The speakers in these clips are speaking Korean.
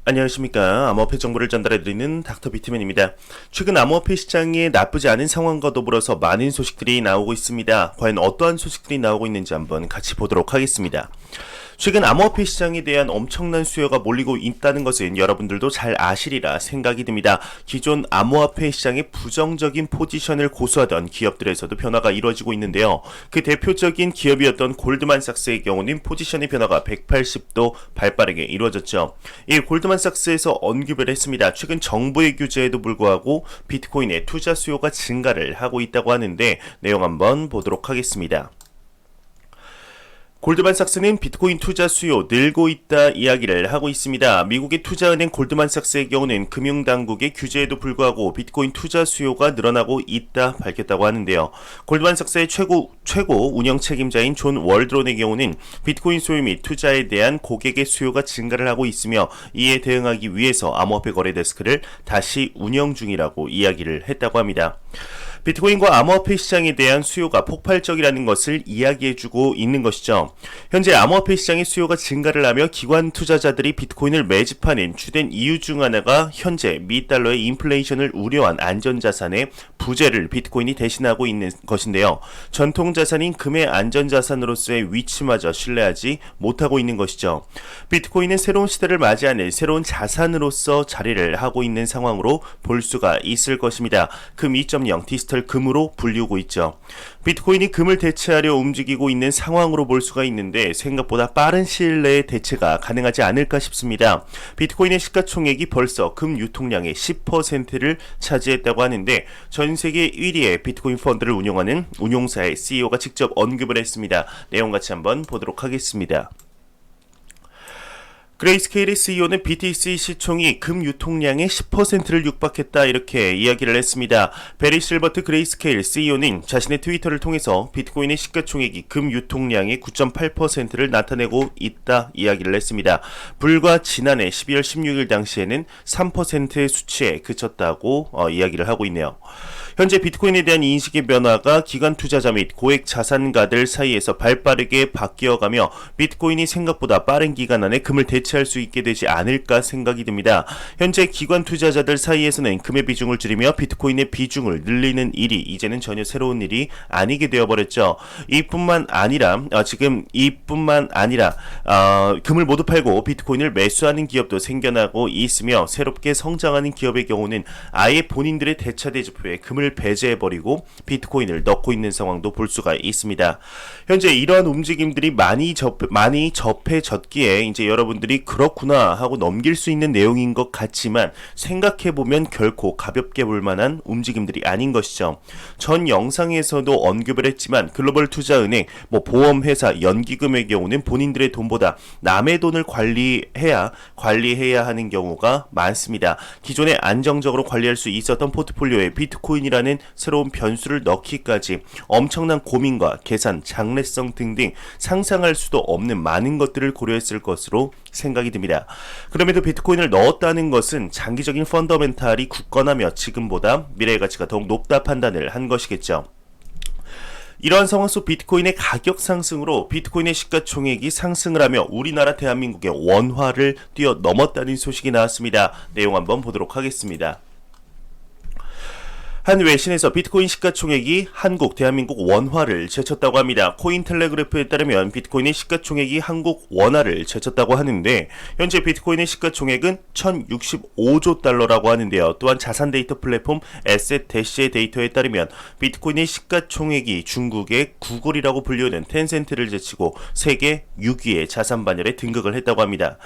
안녕하십니까. 암호화폐 정보를 전달해드리는 닥터 비트맨입니다. 최근 암호화폐 시장에 나쁘지 않은 상황과 더불어서 많은 소식들이 나오고 있습니다. 과연 어떠한 소식들이 나오고 있는지 한번 같이 보도록 하겠습니다. 최근 암호화폐 시장에 대한 엄청난 수요가 몰리고 있다는 것은 여러분들도 잘 아시리라 생각이 듭니다. 기존 암호화폐 시장에 부정적인 포지션을 고수하던 기업들에서도 변화가 이루어지고 있는데요. 그 대표적인 기업이었던 골드만삭스의 경우는 포지션의 변화가 180도 발빠르게 이루어졌죠. 이 골드만삭스에서 언급을 했습니다. 최근 정부의 규제에도 불구하고 비트코인의 투자 수요가 증가를 하고 있다고 하는데 내용 한번 보도록 하겠습니다. 골드만삭스는 비트코인 투자 수요 늘고 있다 이야기를 하고 있습니다. 미국의 투자은행 골드만삭스의 경우는 금융당국의 규제에도 불구하고 비트코인 투자 수요가 늘어나고 있다 밝혔다고 하는데요. 골드만삭스의 최고 운영 책임자인 존 월드론의 경우는 비트코인 소유 및 투자에 대한 고객의 수요가 증가를 하고 있으며 이에 대응하기 위해서 암호화폐 거래 데스크를 다시 운영 중이라고 이야기를 했다고 합니다. 비트코인과 암호화폐 시장에 대한 수요가 폭발적이라는 것을 이야기해주고 있는 것이죠. 현재 암호화폐 시장의 수요가 증가를 하며 기관 투자자들이 비트코인을 매집하는 주된 이유 중 하나가 현재 미 달러의 인플레이션을 우려한 안전자산의 부재를 비트코인이 대신하고 있는 것인데요. 전통자산인 금의 안전자산으로서의 위치마저 신뢰하지 못하고 있는 것이죠. 비트코인은 새로운 시대를 맞이하는 새로운 자산으로서 자리를 하고 있는 상황으로 볼 수가 있을 것입니다. 금 2.0 디지털 금으로 불리우고 있죠. 비트코인이 금을 대체하려 움직이고 있는 상황으로 볼 수가 있는데 생각보다 빠른 시일 내에 대체가 가능하지 않을까 싶습니다. 비트코인의 시가총액이 벌써 금 유통량의 10%를 차지했다고 하는데 전 세계 1위의 비트코인 펀드를 운영하는 운용사의 CEO가 직접 언급을 했습니다. 내용 같이 한번 보도록 하겠습니다. 그레이스케일의 CEO는 BTC 시총이 금 유통량의 10%를 육박했다 이렇게 이야기를 했습니다. 베리 실버트 그레이스케일 CEO는 자신의 트위터를 통해서 비트코인의 시가총액이 금 유통량의 9.8%를 나타내고 있다 이야기를 했습니다. 불과 지난해 12월 16일 당시에는 3%의 수치에 그쳤다고 이야기를 하고 있네요. 현재 비트코인에 대한 인식의 변화가 기관 투자자 및 고액 자산가들 사이에서 발빠르게 바뀌어가며 비트코인이 생각보다 빠른 기간 안에 금을 대체할 수 있게 되지 않을까 생각이 듭니다. 현재 기관 투자자들 사이에서는 금의 비중을 줄이며 비트코인의 비중을 늘리는 일이 이제는 전혀 새로운 일이 아니게 되어버렸죠. 이뿐만 아니라 금을 모두 팔고 비트코인을 매수하는 기업도 생겨나고 있으며 새롭게 성장하는 기업의 경우는 아예 본인들의 대차 대조표에 금을 배제해버리고 비트코인을 넣고 있는 상황도 볼 수가 있습니다. 현재 이러한 움직임들이 많이 접해졌기에 이제 여러분들이 그렇구나 하고 넘길 수 있는 내용인 것 같지만 생각해보면 결코 가볍게 볼 만한 움직임들이 아닌 것이죠. 전 영상에서도 언급을 했지만 글로벌 투자은행, 보험회사, 연기금의 경우는 본인들의 돈보다 남의 돈을 관리해야 하는 경우가 많습니다. 기존에 안정적으로 관리할 수 있었던 포트폴리오에 비트코인이라는 새로운 변수를 넣기까지 엄청난 고민과 계산, 장래성 등등 상상할 수도 없는 많은 것들을 고려했을 것으로 생각이 듭니다. 그럼에도 비트코인을 넣었다는 것은 장기적인 펀더멘탈이 굳건하며 지금보다 미래의 가치가 더욱 높다 판단을 한 것이겠죠. 이러한 상황 속 비트코인의 가격 상승으로 비트코인의 시가총액이 상승을 하며 우리나라 대한민국의 원화를 뛰어넘었다는 소식이 나왔습니다. 내용 한번 보도록 하겠습니다. 한 외신에서 비트코인 시가총액이 대한민국 원화를 제쳤다고 합니다. 코인텔레그래프에 따르면 비트코인의 시가총액이 한국 원화를 제쳤다고 하는데 현재 비트코인의 시가총액은 1065조 달러라고 하는데요. 또한 자산 데이터 플랫폼 에셋대시의 데이터에 따르면 비트코인의 시가총액이 중국의 구글이라고 불리우는 텐센트를 제치고 세계 6위의 자산 반열에 등극을 했다고 합니다.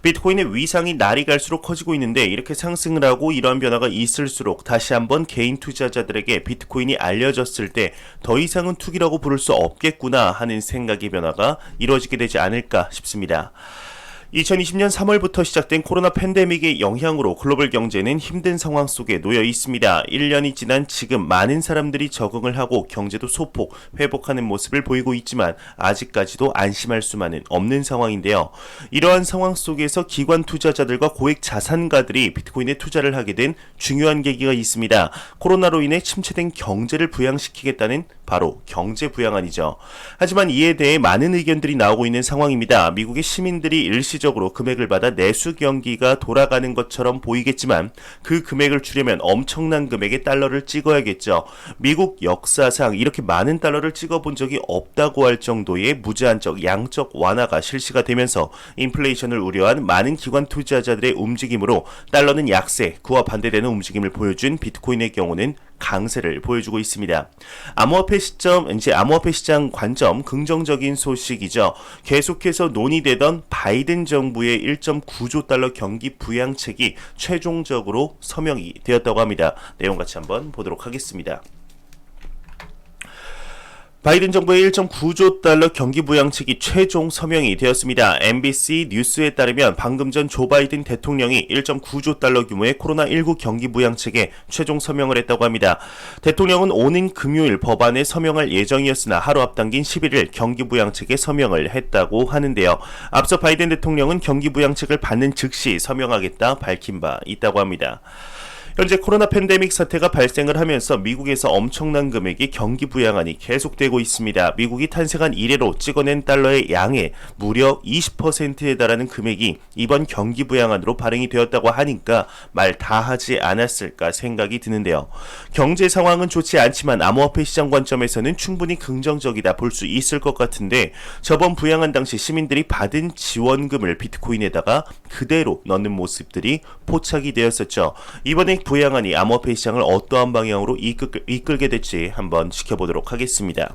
비트코인의 위상이 날이 갈수록 커지고 있는데 이렇게 상승을 하고 이러한 변화가 있을수록 다시 한번 개인 투자자들에게 비트코인이 알려졌을 때 더 이상은 투기라고 부를 수 없겠구나 하는 생각의 변화가 이루어지게 되지 않을까 싶습니다. 2020년 3월부터 시작된 코로나 팬데믹의 영향으로 글로벌 경제는 힘든 상황 속에 놓여 있습니다. 1년이 지난 지금 많은 사람들이 적응을 하고 경제도 소폭 회복하는 모습을 보이고 있지만 아직까지도 안심할 수만은 없는 상황인데요. 이러한 상황 속에서 기관 투자자들과 고액 자산가들이 비트코인에 투자를 하게 된 중요한 계기가 있습니다. 코로나로 인해 침체된 경제를 부양시키겠다는 바로 경제 부양안이죠. 하지만 이에 대해 많은 의견들이 나오고 있는 상황입니다. 미국의 시민들이 일시적으로 금액을 받아 내수 경기가 돌아가는 것처럼 보이겠지만 그 금액을 주려면 엄청난 금액의 달러를 찍어야겠죠. 미국 역사상 이렇게 많은 달러를 찍어본 적이 없다고 할 정도의 무제한적 양적 완화가 실시가 되면서 인플레이션을 우려한 많은 기관 투자자들의 움직임으로 달러는 약세, 그와 반대되는 움직임을 보여준 비트코인의 경우는 강세를 보여주고 있습니다. 암호화폐 시장 관점 긍정적인 소식이죠. 계속해서 논의되던 바이든 정부의 1.9조 달러 경기 부양책이 최종적으로 서명이 되었다고 합니다. 내용 같이 한번 보도록 하겠습니다. 바이든 정부의 1.9조 달러 경기 부양책이 최종 서명이 되었습니다. MBC 뉴스에 따르면 방금 전 조 바이든 대통령이 1.9조 달러 규모의 코로나19 경기 부양책에 최종 서명을 했다고 합니다. 대통령은 오는 금요일 법안에 서명할 예정이었으나 하루 앞당긴 11일 경기 부양책에 서명을 했다고 하는데요. 앞서 바이든 대통령은 경기 부양책을 받는 즉시 서명하겠다 밝힌 바 있다고 합니다. 현재 코로나 팬데믹 사태가 발생을 하면서 미국에서 엄청난 금액의 경기 부양안이 계속되고 있습니다. 미국이 탄생한 이래로 찍어낸 달러의 양의 무려 20%에 달하는 금액이 이번 경기 부양안으로 발행이 되었다고 하니까 말 다 하지 않았을까 생각이 드는데요. 경제 상황은 좋지 않지만 암호화폐 시장 관점에서는 충분히 긍정적이다 볼 수 있을 것 같은데 저번 부양안 당시 시민들이 받은 지원금을 비트코인에다가 그대로 넣는 모습들이 포착이 되었었죠. 이번에 부양안이 암호화폐 시장을 어떠한 방향으로 이끌게 될지 한번 지켜보도록 하겠습니다.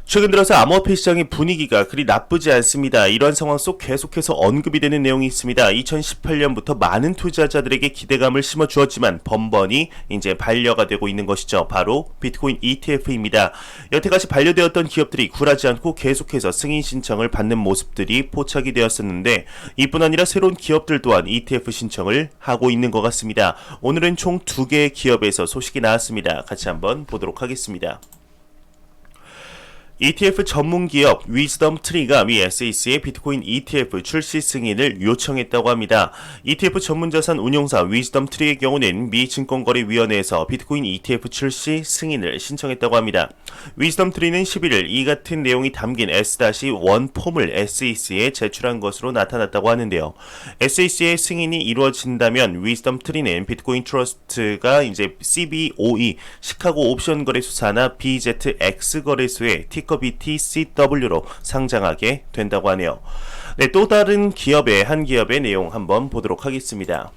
최근 들어서 암호화폐 시장의 분위기가 그리 나쁘지 않습니다. 이러한 상황 속 계속해서 언급이 되는 내용이 있습니다. 2018년부터 많은 투자자들에게 기대감을 심어주었지만 번번이 이제 반려가 되고 있는 것이죠. 바로 비트코인 ETF입니다. 여태까지 반려되었던 기업들이 굴하지 않고 계속해서 승인 신청을 받는 모습들이 포착이 되었었는데 이뿐 아니라 새로운 기업들 또한 ETF 신청을 하고 있는 것 같습니다. 오늘은 총 2개의 기업에서 소식이 나왔습니다. 같이 한번 보도록 하겠습니다. ETF 전문 기업 위즈덤 트리가 미 SEC의 비트코인 ETF 출시 승인을 요청했다고 합니다. ETF 전문 자산 운용사 위즈덤 트리의 경우는 미 증권거래위원회에서 비트코인 ETF 출시 승인을 신청했다고 합니다. 위즈덤 트리는 11일 이 같은 내용이 담긴 S-1 폼을 SEC에 제출한 것으로 나타났다고 하는데요. SEC의 승인이 이루어진다면 위즈덤 트리는 비트코인 트러스트가 이제 CBOE 시카고 옵션 거래소 산하 BZX 거래소에 티커 BTCW로 상장하게 된다고 하네요. 네, 또 다른 한 기업의 내용 한번 보도록 하겠습니다.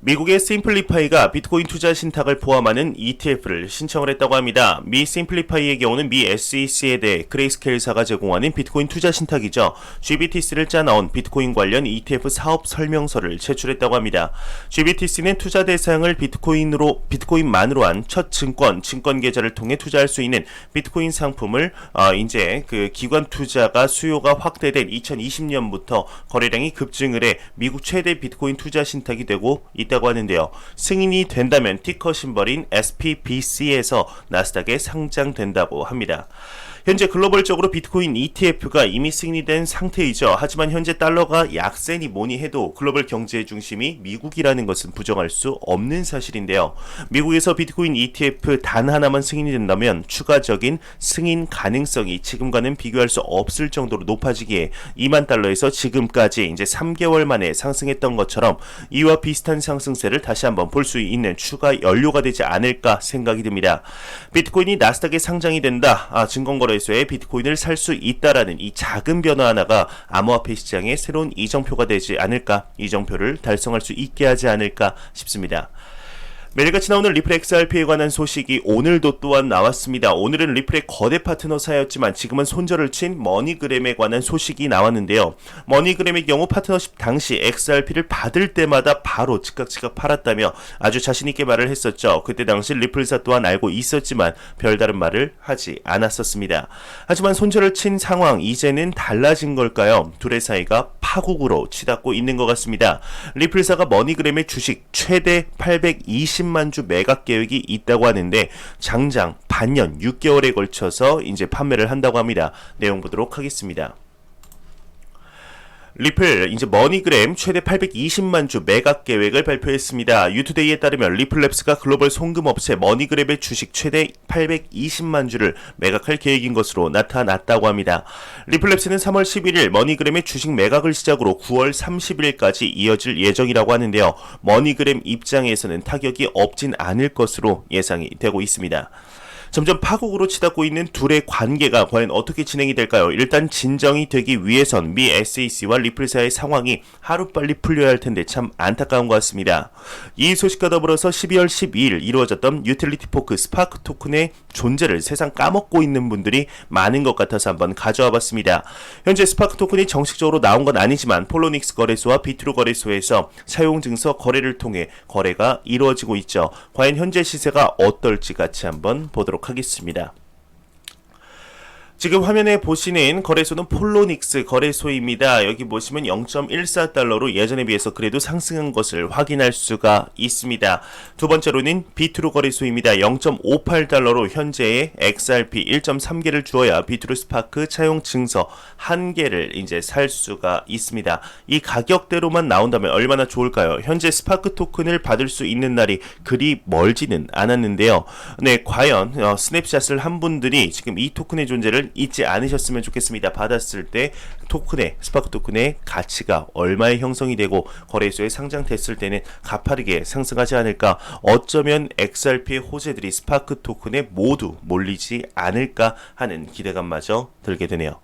미국의 심플리파이가 비트코인 투자 신탁을 포함하는 ETF를 신청을 했다고 합니다. 미 심플리파이의 경우는 미 SEC에 대해 그레이스케일사가 제공하는 비트코인 투자 신탁이죠. GBTC를 짜나온 비트코인 관련 ETF 사업 설명서를 제출했다고 합니다. GBTC는 투자 대상을 비트코인만으로 한 첫 증권 계좌를 통해 투자할 수 있는 비트코인 상품을 이제 그 기관 투자가 수요가 확대된 2020년부터 거래량이 급증을 해 미국 최대 비트코인 투자 신탁이 되고 있다고 하는데요. 승인이 된다면 티커 심벌인 SPBC에서 나스닥에 상장된다고 합니다. 현재 글로벌적으로 비트코인 ETF가 이미 승인이 된 상태이죠. 하지만 현재 달러가 약세니 뭐니 해도 글로벌 경제의 중심이 미국이라는 것은 부정할 수 없는 사실인데요. 미국에서 비트코인 ETF 단 하나만 승인이 된다면 추가적인 승인 가능성이 지금과는 비교할 수 없을 정도로 높아지기에 2만 달러에서 지금까지 이제 3개월 만에 상승했던 것처럼 이와 비슷한 상승세를 다시 한번 볼 수 있는 추가 연료가 되지 않을까 생각이 듭니다. 비트코인이 나스닥에 상장이 된다. 증권거래소에 비트코인을 살 수 있다라는 이 작은 변화 하나가 암호화폐 시장의 새로운 이정표가 되지 않을까, 이정표를 달성할 수 있게 하지 않을까 싶습니다. 매일같이 나오는 리플 XRP에 관한 소식이 오늘도 또한 나왔습니다. 오늘은 리플의 거대 파트너사였지만 지금은 손절을 친 머니그램에 관한 소식이 나왔는데요. 머니그램의 경우 파트너십 당시 XRP를 받을 때마다 바로 즉각 팔았다며 아주 자신있게 말을 했었죠. 그때 당시 리플사 또한 알고 있었지만 별다른 말을 하지 않았었습니다. 하지만 손절을 친 상황 이제는 달라진 걸까요? 둘의 사이가 파국으로 치닫고 있는 것 같습니다. 리플사가 머니그램의 주식 최대 820만 주 매각 계획이 있다고 하는데 장장 반년 6개월에 걸쳐서 이제 판매를 한다고 합니다. 내용 보도록 하겠습니다. 리플 이제 머니그램 최대 820만 주 매각 계획을 발표했습니다. 유투데이에 따르면 리플랩스가 글로벌 송금업체 머니그램의 주식 최대 820만 주를 매각할 계획인 것으로 나타났다고 합니다. 리플랩스는 3월 11일 머니그램의 주식 매각을 시작으로 9월 30일까지 이어질 예정이라고 하는데요. 머니그램 입장에서는 타격이 없진 않을 것으로 예상이 되고 있습니다. 점점 파국으로 치닫고 있는 둘의 관계가 과연 어떻게 진행이 될까요? 일단 진정이 되기 위해선 미 SEC와 리플 사이의 상황이 하루빨리 풀려야 할 텐데 참 안타까운 것 같습니다. 이 소식과 더불어서 12월 12일 이루어졌던 유틸리티 포크 스파크 토큰의 존재를 세상 까먹고 있는 분들이 많은 것 같아서 한번 가져와 봤습니다. 현재 스파크 토큰이 정식적으로 나온 건 아니지만 폴로닉스 거래소와 비트루 거래소에서 사용 증서 거래를 통해 거래가 이루어지고 있죠. 과연 현재 시세가 어떨지 같이 한번 보도록 하겠습니다. 지금 화면에 보시는 거래소는 폴로닉스 거래소입니다. 여기 보시면 0.14달러로 예전에 비해서 그래도 상승한 것을 확인할 수가 있습니다. 두 번째로는 비트루 거래소입니다. 0.58달러로 현재의 XRP 1.3개를 주어야 비트루 스파크 차용 증서 1개를 이제 살 수가 있습니다. 이 가격대로만 나온다면 얼마나 좋을까요? 현재 스파크 토큰을 받을 수 있는 날이 그리 멀지는 않았는데요. 네, 과연 스냅샷을 한 분들이 지금 이 토큰의 존재를 잊지 않으셨으면 좋겠습니다. 받았을 때 스파크 토큰의 가치가 얼마에 형성이 되고 거래소에 상장됐을 때는 가파르게 상승하지 않을까, 어쩌면 XRP의 호재들이 스파크 토큰에 모두 몰리지 않을까 하는 기대감마저 들게 되네요.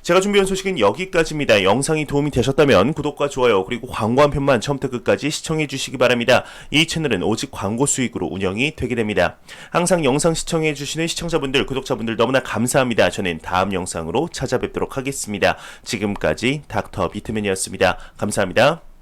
제가 준비한 소식은 여기까지입니다. 영상이 도움이 되셨다면 구독과 좋아요 그리고 광고 한 편만 처음부터 끝까지 시청해 주시기 바랍니다. 이 채널은 오직 광고 수익으로 운영이 되게 됩니다. 항상 영상 시청해 주시는 시청자분들, 구독자분들 너무나 감사합니다. 저는 다음 영상으로 찾아뵙도록 하겠습니다. 지금까지 닥터 비트맨이었습니다. 감사합니다.